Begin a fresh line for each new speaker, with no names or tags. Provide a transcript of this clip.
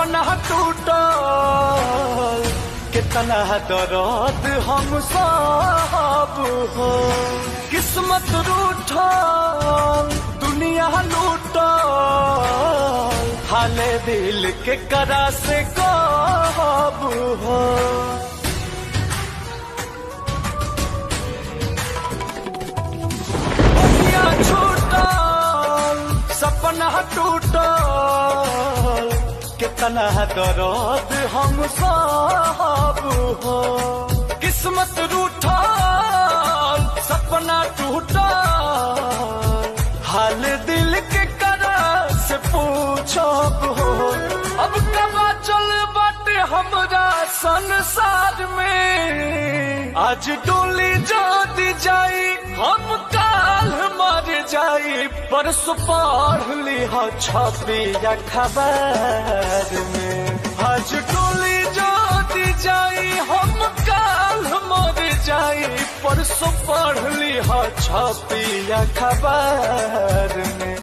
सपना टूटल कितना दर्द हम सब हो। किस्मत रूठल दुनिया लूटल हाले दिल के करा से कब हो। छूटल सपना टूटल कितना दर्द हम सब हो। किस्मत रूठल सपना टूटल हाल दिल के करा से पूछब हो। अब कबा चल बाटे हमरा संसार में आज डोली जोदी जाई हम काल मर जाई। परसों पढ़ लिहा छपी अखबार में आज डोली जोदी जाई हम काल मर जाई। परसों पढ़ लिहा छपी अखबार में।